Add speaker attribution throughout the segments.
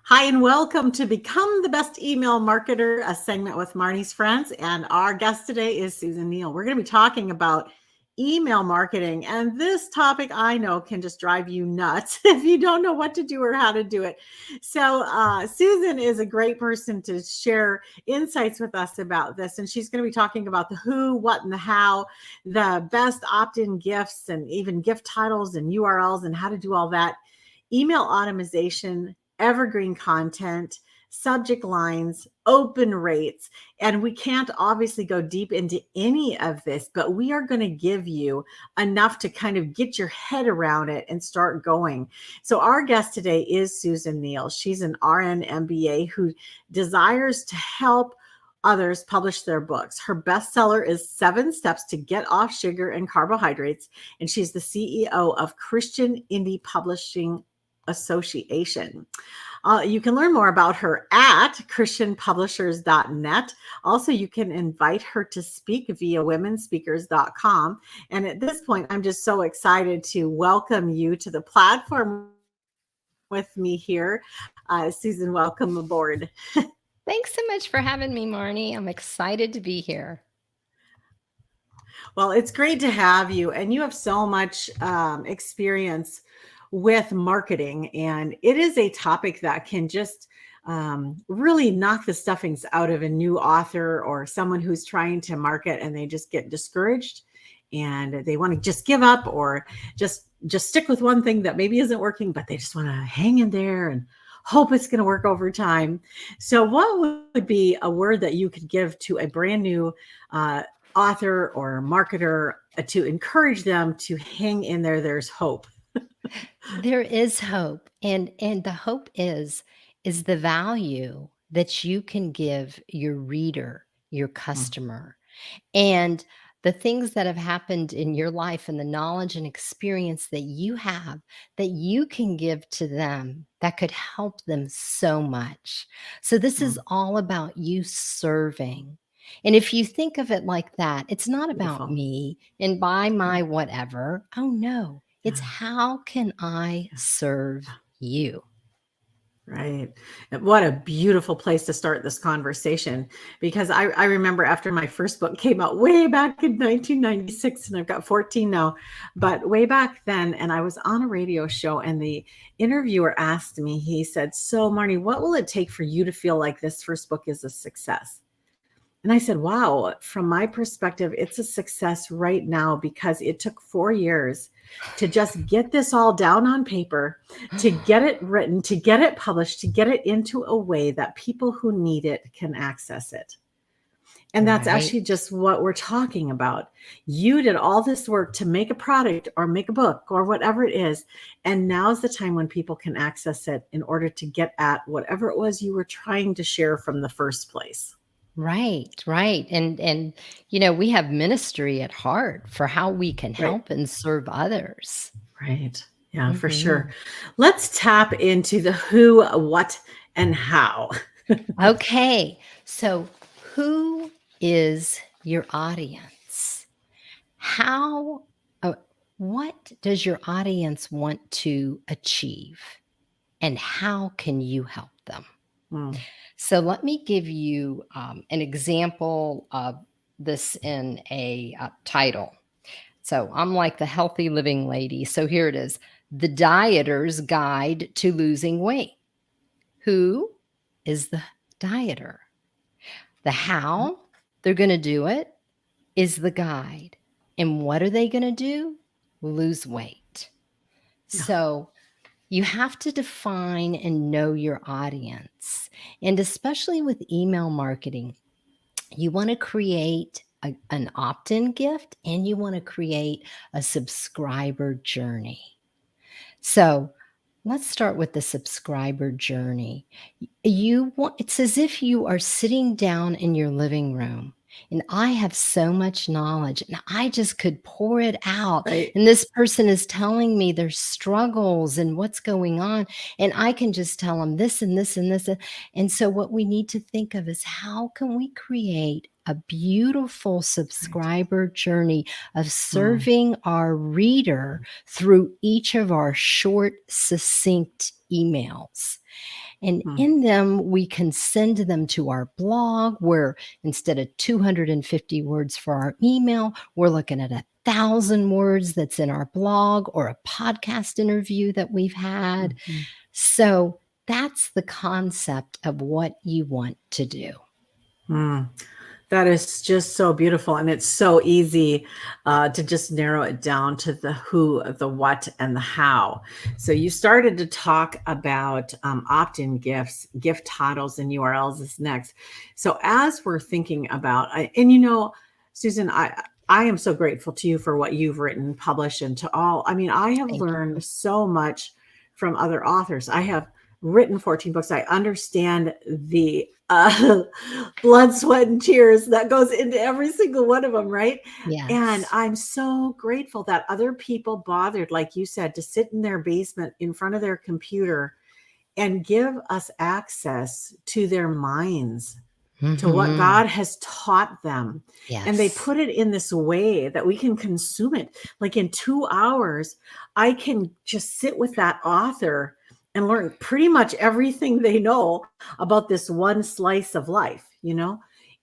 Speaker 1: Hi, and welcome to Become the Best Email Marketer, a segment with Marnie's Friends. And our guest today is Susan Neal. We're going to be talking about email marketing. And this topic I know can just drive you nuts if you don't know what to do or how to do it. So, Susan is a great person to share insights with us about this. And she's going to be talking about the who, what, and the how, the best opt in gifts, and even gift titles and URLs, and how to do all that. Email automation, evergreen content, subject lines, open rates. And we can't obviously go deep into any of this, but we are going to give you enough to kind of get your head around it and start going. So our guest today is Susan Neal. She's an RN MBA who desires to help others publish their books. Her bestseller is 7 Steps to Get Off Sugar and Carbohydrates, and she's the CEO of Christian Indie Publishing Association. You can learn more about her at christianpublishers.net. Also, you can invite her to speak via womenspeakers.com. And at this point, I'm just so excited to welcome you to the platform with me here. Susan, welcome aboard.
Speaker 2: Thanks so much for having me, Marnie. I'm excited to be here.
Speaker 1: Well, it's great to have you. And you have so much experience with marketing. And it is a topic that can just really knock the stuffings out of a new author or someone who's trying to market and they just get discouraged and they want to just give up or just stick with one thing that maybe isn't working, but they just want to hang in there and hope it's going to work over time. So what would be a word that you could give to a brand new author or marketer to encourage them to hang in there? There's hope.
Speaker 2: There is hope, and the hope is the value that you can give your reader, your customer, and the things that have happened in your life and the knowledge and experience that you have that you can give to them that could help them so much. So this is all about you serving. And if you think of it like that, it's not about
Speaker 1: Beautiful.
Speaker 2: me and buy my whatever. Oh no, it's how can I serve you?
Speaker 1: Right. And what a beautiful place to start this conversation. Because I remember after my first book came out way back in 1996, and I've got 14 now, but way back then, and I was on a radio show, and the interviewer asked me, he said, "So, Marnie, what will it take for you to feel like this first book is a success?" And I said, wow, from my perspective, it's a success right now because it took 4 years to just get this all down on paper, to get it written, to get it published, to get it into a way that people who need it can access it. And that's
Speaker 2: Right.
Speaker 1: actually just what we're talking about. You did all this work to make a product or make a book or whatever it is. And now's the time when people can access it in order to get at whatever it was you were trying to share from the first place.
Speaker 2: Right, right. And you know, we have ministry at heart for how we can
Speaker 1: Right.
Speaker 2: help and serve others.
Speaker 1: Right. Yeah, for sure.
Speaker 2: Mhm.
Speaker 1: Let's tap into the who, what, and how.
Speaker 2: Okay. So, who is your audience? How what does your audience want to achieve? And how can you help them?
Speaker 1: Mm,
Speaker 2: So let me give you an example of this in a title. So I'm like the healthy living lady. So here it is: The Dieter's Guide to Losing Weight. Who is the dieter? The how they're going to do it is the guide. And what are they going to do? Lose weight.
Speaker 1: yeah.
Speaker 2: So you have to define and know your audience. And especially with email marketing, you want to create an opt in gift and you want to create a subscriber journey. So let's start with the subscriber journey. It's as if you are sitting down in your living room. And I have so much knowledge and I just could pour it out.
Speaker 1: Right.
Speaker 2: And this person is telling me their struggles and what's going on. And I can just tell them this and this and this. And so, what we need to think of is how can we create a beautiful
Speaker 1: Right.
Speaker 2: subscriber journey of serving our reader through each of our short, succinct emails. And
Speaker 1: Mm.
Speaker 2: in them, we can send them to our blog where instead of 250 words for our email, we're looking at 1,000 words that's in our blog or a podcast interview that we've had.
Speaker 1: Mhm.
Speaker 2: So that's the concept of what you want to do.
Speaker 1: Mm. That is just so beautiful. And it's so easy to just narrow it down to the who, the what, and the how. So you started to talk about opt-in gifts, gift titles, and URLs is next. So as we're thinking about, and Susan, I am so grateful to you for what you've written, published, and to all. I mean, I have
Speaker 2: Thank you.
Speaker 1: learned so much from other authors. I have written 14 books. I understand the blood, sweat, and tears that goes into every single one of them, right? And
Speaker 2: Yes.
Speaker 1: I'm so grateful that other people bothered, like you said, to sit in their basement in front of their computer and give us access to their minds, to what
Speaker 2: Mhm.
Speaker 1: God has taught them. And they
Speaker 2: Yes.
Speaker 1: put it in this way that we can consume it. Like in 2 hours, I can just sit with that author and learn pretty much everything they know about this one slice of life,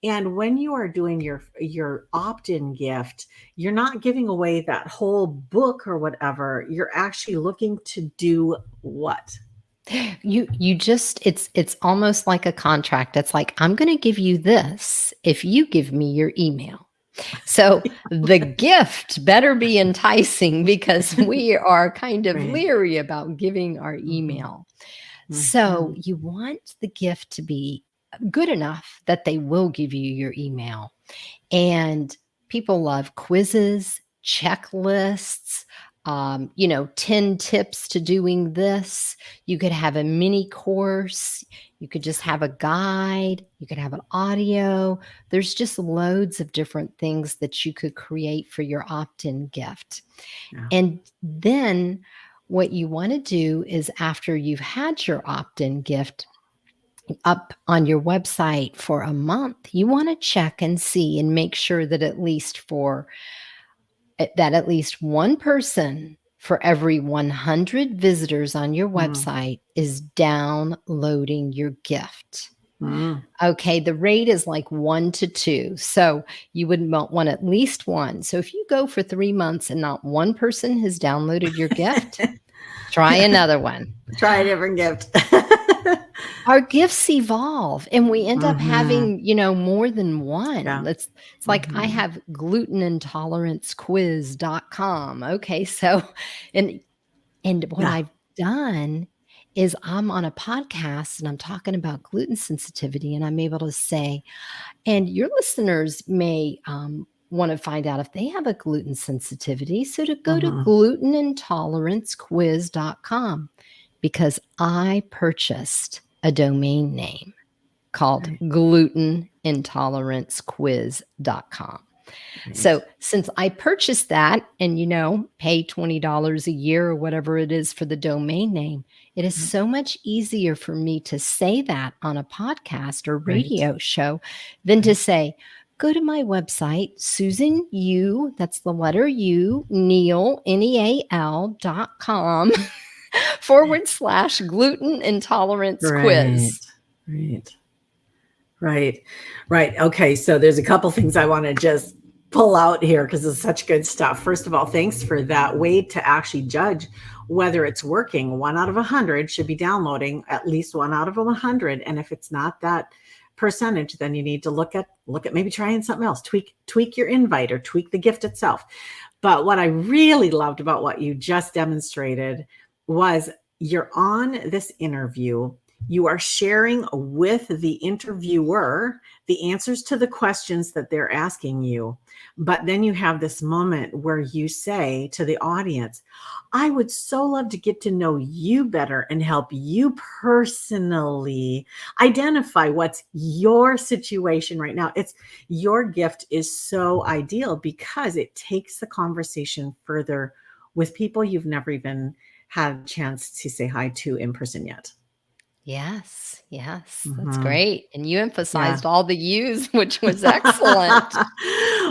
Speaker 1: And when you are doing your opt-in gift, you're not giving away that whole book or whatever. You're actually looking to do what?
Speaker 2: You just it's almost like a contract. It's like, I'm going to give you this if you give me your email. So the gift better be enticing because we are kind of
Speaker 1: Right.
Speaker 2: leery about giving our
Speaker 1: Mhm.
Speaker 2: email. So
Speaker 1: Mhm.
Speaker 2: you want the gift to be good enough that they will give you your email. And people love quizzes, checklists, 10 tips to doing this. You could have a mini course. You could just have a guide. You could have an audio. There's just loads of different things that you could create for your opt in gift.
Speaker 1: Yeah.
Speaker 2: And then what you want to do is after you've had your opt in gift, up on your website for a month, you want to check and see and make sure that at least one person for every 100 visitors on your
Speaker 1: Mm.
Speaker 2: website is downloading your gift.
Speaker 1: Mm.
Speaker 2: Okay, the rate is like 1 to 2. So you would want at least one. So if you go for 3 months and not one person has downloaded your gift, try another one.
Speaker 1: Try a different gift.
Speaker 2: Our gifts evolve and we end up
Speaker 1: Mhm.
Speaker 2: having, more than one.
Speaker 1: Yeah.
Speaker 2: It's like I
Speaker 1: Mhm.
Speaker 2: have glutenintolerancequiz.com. Okay. So and what
Speaker 1: Yeah.
Speaker 2: I've done is I'm on a podcast and I'm talking about gluten sensitivity and I'm able to say, and your listeners may want to find out if they have a gluten sensitivity. So to go to
Speaker 1: Mhm.
Speaker 2: glutenintolerancequiz.com because I purchased a domain name called
Speaker 1: Right.
Speaker 2: glutenintolerancequiz.com.
Speaker 1: Right.
Speaker 2: So since I purchased that and, pay $20 a year or whatever it is for the domain name, it is
Speaker 1: Yep.
Speaker 2: so much easier for me to say that on a podcast or
Speaker 1: Right.
Speaker 2: radio show than to
Speaker 1: Right.
Speaker 2: say, go to my website, Susan U, that's the letter U, Neal, NEAL.com / gluten intolerance
Speaker 1: Right.
Speaker 2: quiz.
Speaker 1: Right. Right. Right. Okay. So there's a couple things I want to just pull out here because it's such good stuff. First of all, thanks for that way to actually judge whether it's working. 1 out of 100 should be downloading at least 1 out of 100. And if it's not that percentage, then you need to look at maybe trying something else, tweak your invite or tweak the gift itself. But what I really loved about what you just demonstrated was you're on this interview. You are sharing with the interviewer the answers to the questions that they're asking you. But then you have this moment where you say to the audience, I would so love to get to know you better and help you personally identify what's your situation right now. Your gift is so ideal because it takes the conversation further with people you've never even had a chance to say hi to in person yet.
Speaker 2: Yes, yes, that's
Speaker 1: Mhm.
Speaker 2: great, and you
Speaker 1: Yeah.
Speaker 2: emphasized all the U's, which was excellent.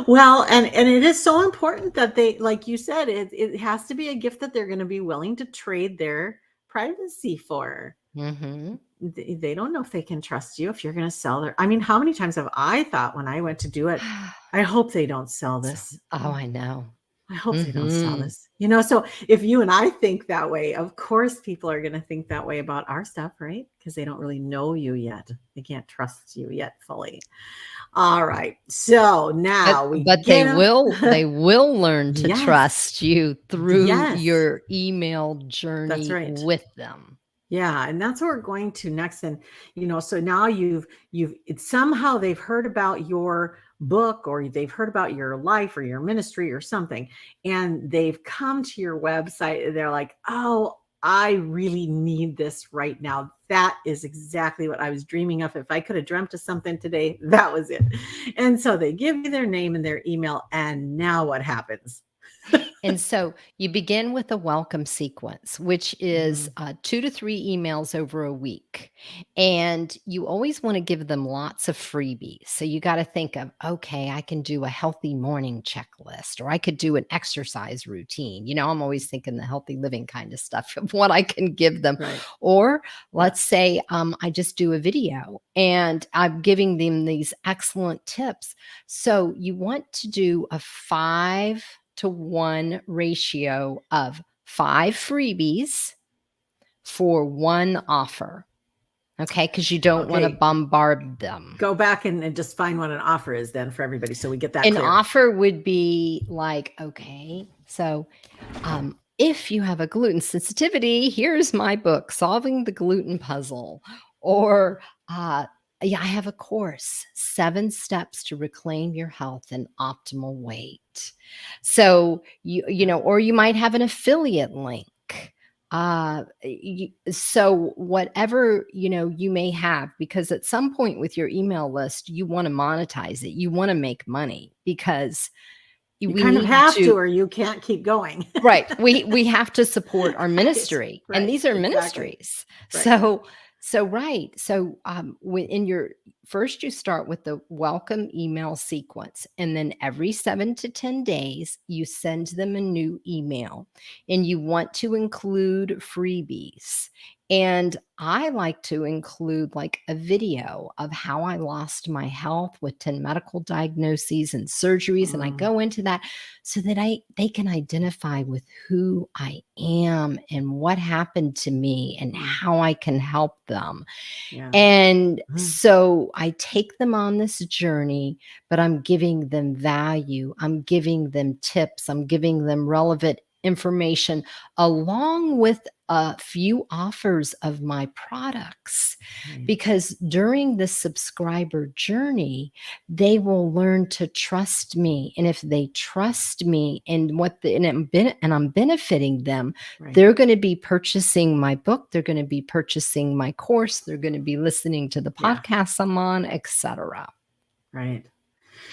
Speaker 1: Well, and it is so important that they, like you said, it has to be a gift that they're going to be willing to trade their privacy for?
Speaker 2: Mhm.
Speaker 1: They don't know if they can trust you, if you're going to sell their. I mean, how many times have I thought when I went to do it, I hope they don't sell
Speaker 2: So
Speaker 1: this.
Speaker 2: oh, I know.
Speaker 1: I hope they don't sell
Speaker 2: Mhm.
Speaker 1: this. So if you and I think that way, of course people are going to think that way about our stuff, right? Because they don't really know you yet. They can't trust you yet fully. All right. So now we
Speaker 2: But they
Speaker 1: get
Speaker 2: will
Speaker 1: them.
Speaker 2: they will learn to
Speaker 1: Yes.
Speaker 2: trust you through
Speaker 1: Yes.
Speaker 2: your email
Speaker 1: That's
Speaker 2: journey
Speaker 1: right.
Speaker 2: with them.
Speaker 1: Yeah, and that's what we're going to next. And so now it's somehow they've heard about your book, or they've heard about your life or your ministry or something, and they've come to your website and they're like, "Oh, I really need this right now. That is exactly what I was dreaming of. If I could have dreamt of something today, that was it." And so they give you their name and their email, and now what happens?
Speaker 2: And so you begin with a welcome sequence, which is
Speaker 1: Mhm.
Speaker 2: 2 to 3 emails over a week. And you always want to give them lots of freebies. So you got to think of, okay, I can do a healthy morning checklist, or I could do an exercise routine. I'm always thinking the healthy living kind of stuff of what I can give them.
Speaker 1: Right.
Speaker 2: Or
Speaker 1: Yeah.
Speaker 2: let's say I just do a video and I'm giving them these excellent tips. So you want to do a 5-to-1 ratio of 5 freebies for 1 offer. Okay, because you don't want to
Speaker 1: Okay.
Speaker 2: bombard them.
Speaker 1: Go back and just find what an offer is then for everybody, so we get that
Speaker 2: An
Speaker 1: clear.
Speaker 2: offer would be like, okay, so if you have a gluten sensitivity, here's my book, Solving the Gluten Puzzle. Or, yeah, I have a course, 7 steps to reclaim your health and optimal weight. So, or you might have an affiliate link. So whatever, you may have, because at some point with your email list, you want to monetize it. You want to make money because
Speaker 1: You
Speaker 2: we
Speaker 1: kind of
Speaker 2: need
Speaker 1: have to,
Speaker 2: to.
Speaker 1: or you can't keep going.
Speaker 2: Right. We have to support our
Speaker 1: Right,
Speaker 2: ministry, and
Speaker 1: right,
Speaker 2: these are
Speaker 1: exactly.
Speaker 2: ministries.
Speaker 1: Right.
Speaker 2: So right. So when in your first, you start with the welcome email sequence, and then every 7 to 10 days you send them a new email, and you want to include freebies. And I like to include like a video of how I lost my health with 10 medical diagnoses and surgeries, and I
Speaker 1: Mm,
Speaker 2: go into that so that they can identify with who I am and what happened to me and
Speaker 1: mm,
Speaker 2: how I can help them.
Speaker 1: yeah.
Speaker 2: And
Speaker 1: Mm,
Speaker 2: so I take them on this journey, but I'm giving them value. I'm giving them tips. I'm giving them relevant information along with a few offers of my products.
Speaker 1: right.
Speaker 2: Because during the subscriber journey, they will learn to trust me. And if they trust me and I'm benefiting them,
Speaker 1: Right.
Speaker 2: they're going to be purchasing my book, they're going to be purchasing my course, they're going to be listening to the
Speaker 1: Yeah.
Speaker 2: podcasts I'm on, etc.
Speaker 1: Right.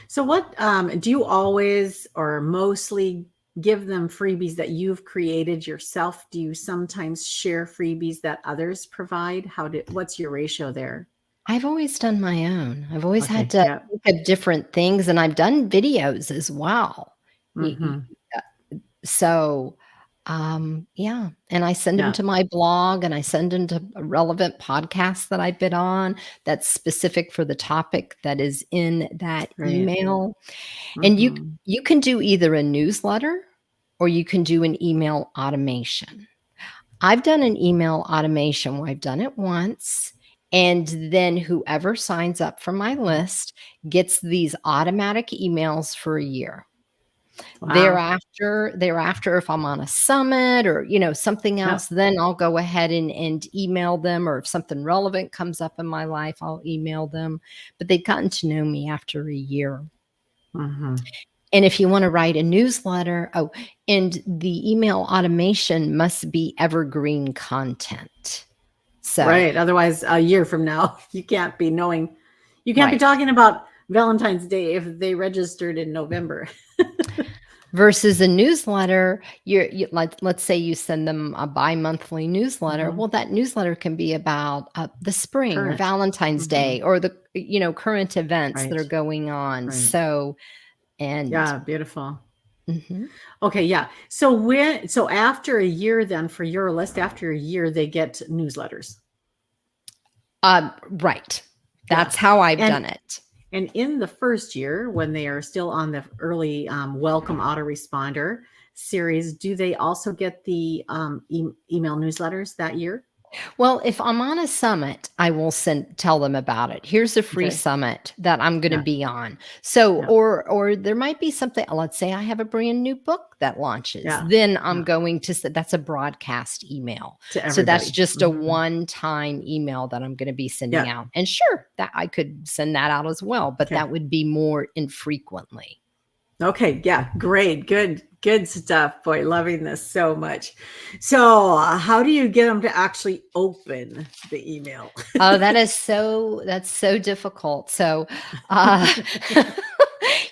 Speaker 1: So what do you always or mostly give them freebies that you've created yourself? Do you sometimes share freebies that others provide? What's your ratio there?
Speaker 2: I've always done my own. I've always had
Speaker 1: Okay.
Speaker 2: to
Speaker 1: Yeah.
Speaker 2: think of different things, and I've done videos as well. Y- y-
Speaker 1: Hmm.
Speaker 2: So, yeah, and I send them
Speaker 1: Yeah.
Speaker 2: to my blog, and I send them to relevant podcasts that I've been on that's specific for the topic that is in that
Speaker 1: Right.
Speaker 2: email. And
Speaker 1: Hmm.
Speaker 2: you can do either a newsletter or you can do an email automation. I've done an email automation where I've done it once, and then whoever signs up for my list gets these automatic emails for a year.
Speaker 1: Wow.
Speaker 2: Thereafter, if I'm on a summit or something
Speaker 1: Yep.
Speaker 2: else, then I'll go ahead and email them. Or if something relevant comes up in my life, I'll email them. But they've gotten to know me after a year.
Speaker 1: Hmm.
Speaker 2: And if you want to write a newsletter, and the email automation must be evergreen content. So,
Speaker 1: Right. Otherwise, a year from now, you can't be
Speaker 2: right.
Speaker 1: talking about Valentine's Day if they registered in November.
Speaker 2: Versus a newsletter, let's say you send them a bi-monthly newsletter.
Speaker 1: Hmm.
Speaker 2: Well, that newsletter can be about the spring or
Speaker 1: Current.
Speaker 2: Valentine's
Speaker 1: Hmm.
Speaker 2: Day or the current events that
Speaker 1: Right.
Speaker 2: are going on.
Speaker 1: Right.
Speaker 2: So, and
Speaker 1: Yeah. Beautiful.
Speaker 2: Mhm.
Speaker 1: Okay, yeah. So after a year then for your list, after a year, they get newsletters.
Speaker 2: Right.
Speaker 1: Yeah.
Speaker 2: That's how I've
Speaker 1: And
Speaker 2: done it.
Speaker 1: and in the first year, when they are still on the early welcome autoresponder series, do they also get the email newsletters that year?
Speaker 2: Well, if I'm on a summit, I will tell them about it. Here's a free
Speaker 1: Okay.
Speaker 2: summit that I'm going to
Speaker 1: Yeah.
Speaker 2: be on. So,
Speaker 1: Yeah.
Speaker 2: or there might be something. Let's say I have a brand new book that launches.
Speaker 1: Yeah.
Speaker 2: Then I'm
Speaker 1: Yeah.
Speaker 2: going to that's a broadcast email.
Speaker 1: To
Speaker 2: So that's
Speaker 1: everybody.
Speaker 2: just a
Speaker 1: Mhm.
Speaker 2: one-time email that I'm going to be sending
Speaker 1: Yeah.
Speaker 2: out. And sure, that I could send that out as well, but
Speaker 1: Okay.
Speaker 2: that would be more infrequently.
Speaker 1: Okay, yeah, great, good stuff. Boy, loving this so much. So, how do you get them to actually open the email?
Speaker 2: Oh, that's so difficult. So, uh,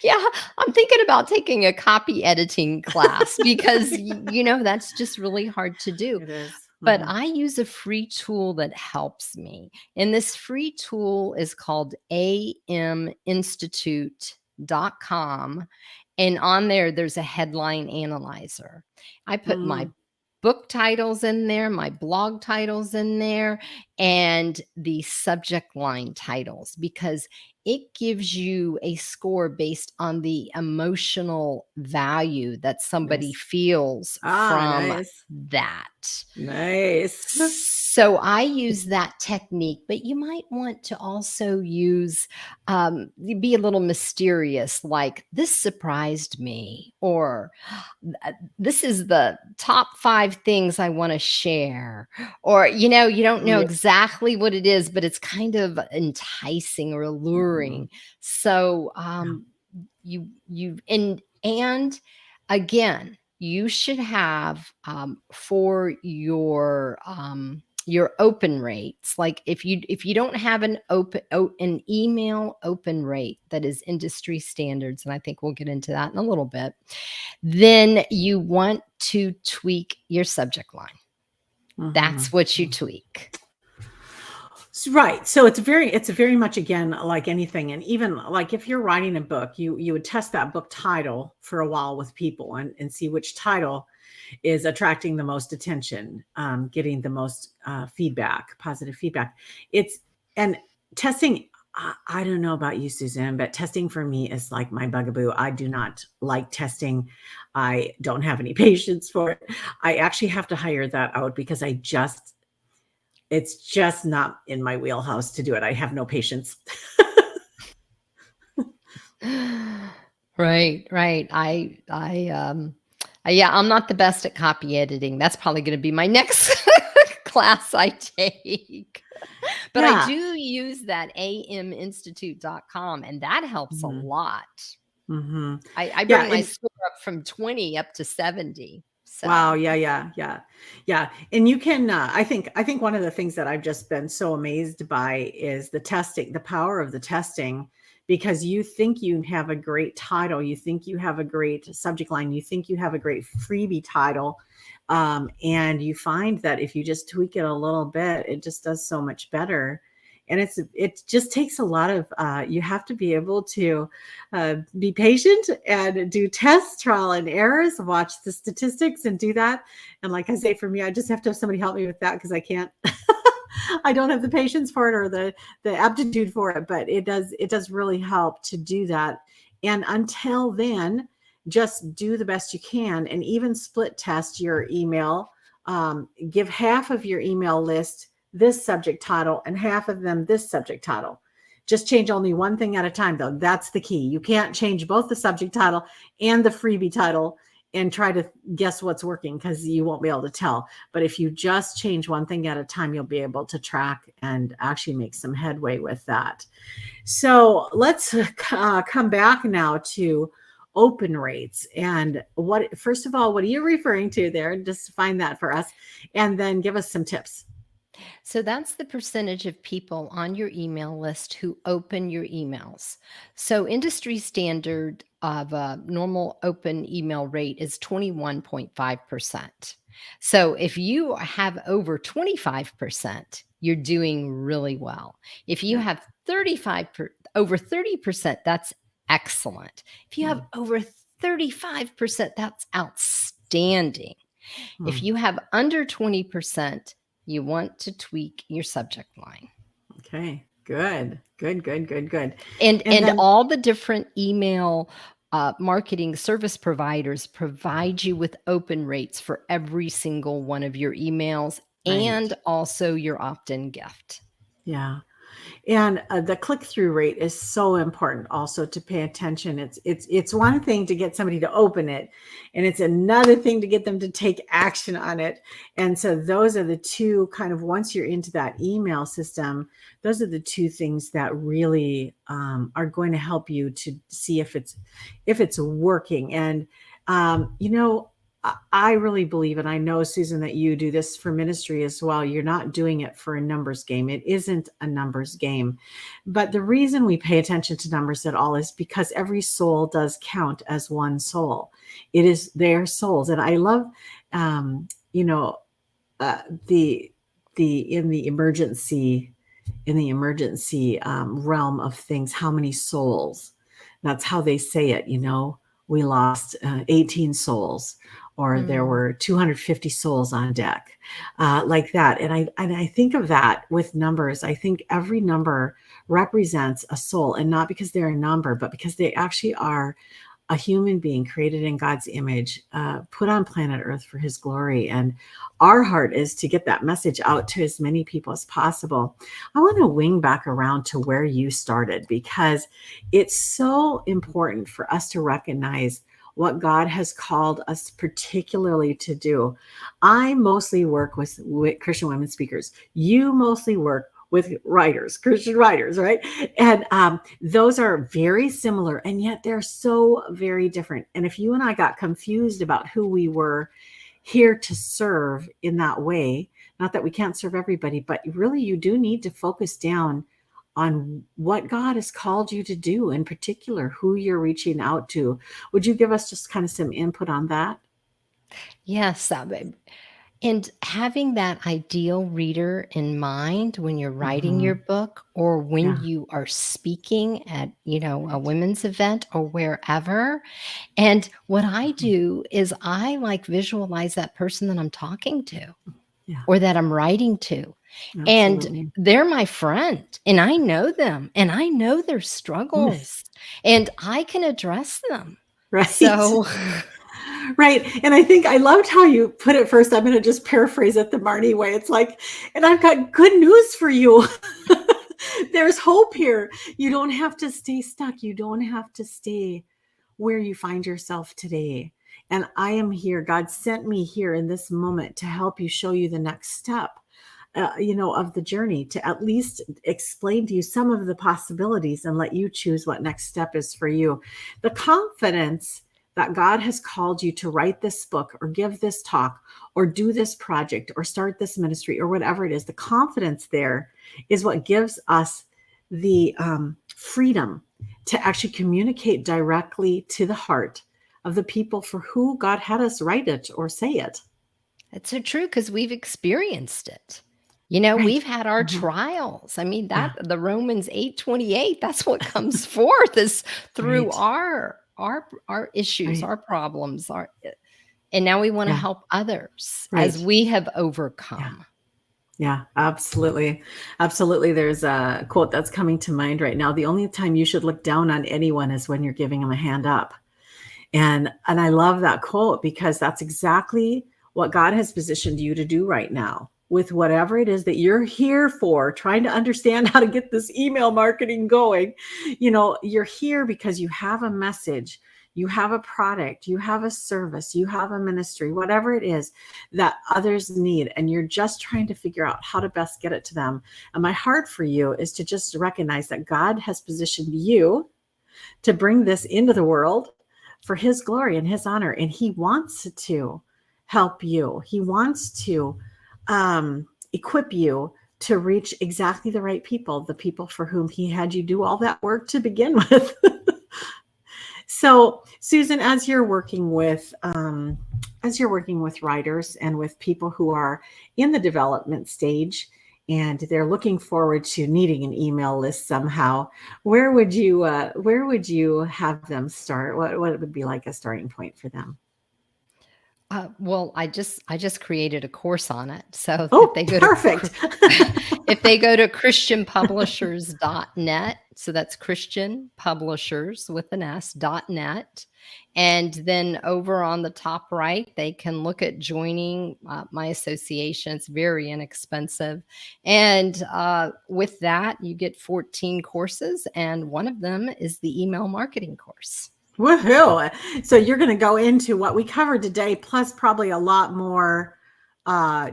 Speaker 2: yeah, I'm thinking about taking a copy editing class because that's just really hard to do.
Speaker 1: It is.
Speaker 2: But
Speaker 1: Mhm.
Speaker 2: I use a free tool that helps me. And this free tool is called aminstitute.com. And on there's a headline analyzer. I put my
Speaker 1: Mm,
Speaker 2: book titles in there, my blog titles in there, and the subject line titles because it gives you a score based on the emotional value that somebody
Speaker 1: nice.
Speaker 2: feels
Speaker 1: Ah,
Speaker 2: from
Speaker 1: nice.
Speaker 2: that.
Speaker 1: Nice.
Speaker 2: So I use that technique, but you might want to also use be a little mysterious, like this surprised me, or this is the top 5 things I want to share, or you don't know
Speaker 1: Yeah.
Speaker 2: exactly what it is, but it's kind of enticing or
Speaker 1: Mhm.
Speaker 2: alluring. So
Speaker 1: Yeah.
Speaker 2: you and again, you should have for your open rates. Like if you don't have an email open rate that is industry standards, and I think we'll get into that in a little bit, then you want to tweak your subject line. That's
Speaker 1: Mhm.
Speaker 2: what you tweak.
Speaker 1: Right. So it's very much again like anything, and even like if you're writing a book, you would test that book title for a while with people and see which title is attracting the most attention, getting the most feedback, positive feedback. It's and testing. I don't know about you, Suzanne, but testing for me is like my bugaboo. I do not like testing. I don't have any patience for it. I actually have to hire that out because it's just not in my wheelhouse to do it. I have no patience.
Speaker 2: Right, right. Yeah, I'm not the best at copy editing. That's probably going to be my next class I take. But I
Speaker 1: Yeah.
Speaker 2: do use that aminstitute.com, and that helps a
Speaker 1: Mhm.
Speaker 2: lot.
Speaker 1: Mhm.
Speaker 2: I
Speaker 1: Yeah,
Speaker 2: bring my
Speaker 1: and
Speaker 2: score up from 20 up to 70.
Speaker 1: wow,
Speaker 2: So,
Speaker 1: yeah, yeah, yeah. Yeah, and you can, I think one of the things that I've just been so amazed by is the testing, the power of the testing, because you think you have a great title, you think you have a great subject line, you think you have a great freebie title, and you find that if you just tweak it a little bit, it just does so much better. And it just takes a lot of, you have to be able to be patient and do tests, trial and errors, watch the statistics and do that. And like I say, for me, I just have to have somebody help me with that because I can't. I don't have the patience for it or the aptitude for it, but it does really help to do that. And until then, just do the best you can, and even split test your email. Give half of your email list this subject title and half of them this subject title. Just change only one thing at a time, though. That's the key. You can't change both the subject title and the freebie title and try to guess what's working because you won't be able to tell. But if you just change one thing at a time, you'll be able to track and actually make some headway with that. So let's come back now to open rates. And first of all, what are you referring to there? Just define that for us and then give us some tips.
Speaker 2: so that's the percentage of people on your email list who open your emails. So industry standard of a normal open email rate is 21.5%. So if you have over 25%, you're doing really well. If you
Speaker 1: Yeah.
Speaker 2: have over 30%, that's excellent. If you have
Speaker 1: Mm.
Speaker 2: over 35%, that's outstanding. If
Speaker 1: Hmm.
Speaker 2: you have under 20%, you want to tweak your subject line.
Speaker 1: Okay. Good. Good. Good. Good. Good.
Speaker 2: And
Speaker 1: And then,
Speaker 2: all the different email marketing service providers provide you with open rates for every single one of your emails
Speaker 1: right.
Speaker 2: and also your opt-in gift.
Speaker 1: Yeah. And the click-through rate is so important also to pay attention. It's one thing to get somebody to open it, and it's another thing to get them to take action on it. And so those are the two kind of, once you're into that email system, those are the two things that really are going to help you to see if it's working. And I really believe, and I know, Susan, that you do this for ministry as well. You're not doing it for a numbers game. It isn't a numbers game. But the reason we pay attention to numbers at all is because every soul does count as one soul. It is their souls. And I love, um, you know, the in the emergency realm of things, how many souls? That's how they say it. We lost 18 souls, or there were 250 souls on deck, like that. And I think of that with numbers. I think every number represents a soul, and not because they're a number, but because they actually are a human being created in God's image, put on planet Earth for his glory. And our heart is to get that message out to as many people as possible. I want to wing back around to where you started, because it's so important for us to recognize what God has called us particularly to do. I mostly work with Christian women speakers. You mostly work with writers, Christian writers, right? And those are very similar, and yet they're so very different. And if you and I got confused about who we were here to serve in that way, not that we can't serve everybody, but really you do need to focus down on what God has called you to do, in particular, who you're reaching out to. Would you give us just kind of some input on that?
Speaker 2: Yes, and having that ideal reader in mind when you're writing your
Speaker 1: Mhm.
Speaker 2: book or when
Speaker 1: Yeah,
Speaker 2: you are speaking at, a
Speaker 1: right.
Speaker 2: women's event or wherever. And what I
Speaker 1: Mhm.
Speaker 2: do is I like visualize that person that I'm talking to
Speaker 1: Yeah,
Speaker 2: or that I'm writing to. And
Speaker 1: absolutely.
Speaker 2: they're my friend and I know them and I know their struggles and I can address them.
Speaker 1: Right.
Speaker 2: So
Speaker 1: Right. And I think I loved how you put it first. I'm going to just paraphrase it the Marnie way. It's like, and I've got good news for you. There's hope here. You don't have to stay stuck. You don't have to stay where you find yourself today. And I am here. God sent me here in this moment to help you, show you the next step, of the journey, to at least explain to you some of the possibilities and let you choose what next step is for you. The confidence that God has called you to write this book or give this talk or do this project or start this ministry or whatever it is, the confidence there is what gives us the freedom to actually communicate directly to the heart of the people for who God had us write it or say it.
Speaker 2: that's so true because we've experienced it.
Speaker 1: Right.
Speaker 2: We've had our
Speaker 1: Mhm.
Speaker 2: trials. I mean,
Speaker 1: Yeah.
Speaker 2: that the Romans 8:28, that's what comes forth is through
Speaker 1: Right.
Speaker 2: our issues,
Speaker 1: Right.
Speaker 2: our problems, and now we want to
Speaker 1: Yeah.
Speaker 2: help others as
Speaker 1: Right.
Speaker 2: we have
Speaker 1: Yeah.
Speaker 2: overcome.
Speaker 1: Yeah, absolutely. Absolutely. There's a quote that's coming to mind right now. The only time you should look down on anyone is when you're giving them a hand up. And I love that quote, because that's exactly what God has positioned you to do right now with whatever it is that you're here for, trying to understand how to get this email marketing going. You're here because you have a message, you have a product, you have a service, you have a ministry, whatever it is that others need, and you're just trying to figure out how to best get it to them. And my heart for you is to just recognize that God has positioned you to bring this into the world for his glory and his honor. And he wants to help you. He wants to equip you to reach exactly the right people, the people for whom he had you do all that work to begin with. So, Susan, as you're working with writers and with people who are in the development stage, and they're looking forward to needing an email list somehow, where would you have them start? What would be like a starting point for them?
Speaker 2: Well, I just created a course on it. So if
Speaker 1: Oh,
Speaker 2: they go to
Speaker 1: perfect.
Speaker 2: if they go to christianpublishers.net, so that's Christian Publishers with an S.net, and then over on the top right, they can look at joining my association. It's very inexpensive, and with that, you get 14 courses, and one of them is the email marketing course.
Speaker 1: Woohoo. So you're going to go into what we covered today, plus probably a lot more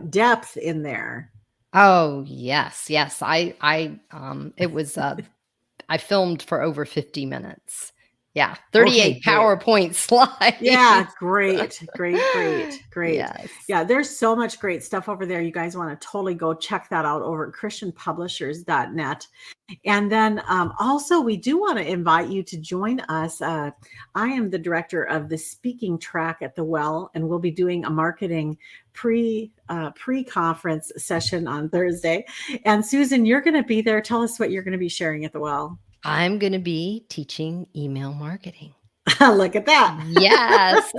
Speaker 1: depth in there.
Speaker 2: Oh, yes, yes. It was I filmed for over 50 minutes. Yeah,
Speaker 1: Okay,
Speaker 2: 38
Speaker 1: great.
Speaker 2: PowerPoint slides.
Speaker 1: Yeah, great.
Speaker 2: Yes.
Speaker 1: Yeah, there's so much great stuff over there. You guys want to totally go check that out over at christianpublishers.net. And then also, we do want to invite you to join us. I am the director of the speaking track at the Well, and we'll be doing a marketing pre-conference session on Thursday. And Susan, you're going to be there. Tell us what you're going to be sharing at the Well.
Speaker 2: I'm going to be teaching email marketing.
Speaker 1: Look at that.
Speaker 2: Yes,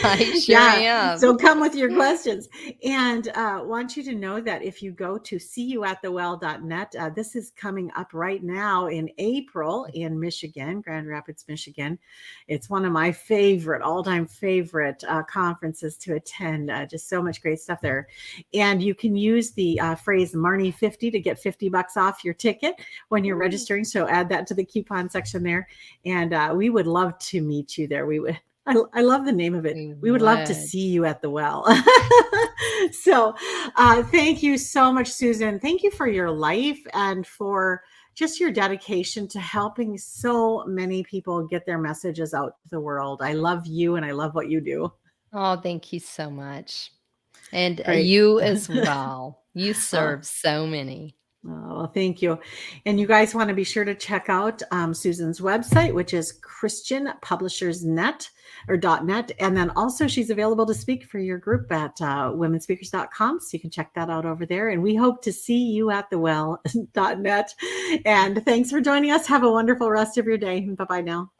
Speaker 2: I sure am.
Speaker 1: So come with your questions. And want you to know that if you go to seeyouatthewell.net, this is coming up right now in April in Michigan, Grand Rapids, Michigan. It's one of my all-time favorite conferences to attend. Just so much great stuff there. And you can use the phrase Marnie50 to get $50 off your ticket when you're registering. So add that to the coupon section there. And we would love to meet you there. I love the name of it. We would love to see you at the Well. So thank you so much, Susan. Thank you for your life and for just your dedication to helping so many people get their messages out to the world. I love you and I love what you do.
Speaker 2: Oh, thank you so much. And
Speaker 1: Great.
Speaker 2: you as well. You serve so many.
Speaker 1: Oh, well, thank you. And you guys want to be sure to check out Susan's website, which is christianpublishers.net. And then also she's available to speak for your group at womenspeakers.com. So you can check that out over there. And we hope to see you at thewell.net. And thanks for joining us. Have a wonderful rest of your day. Bye-bye now.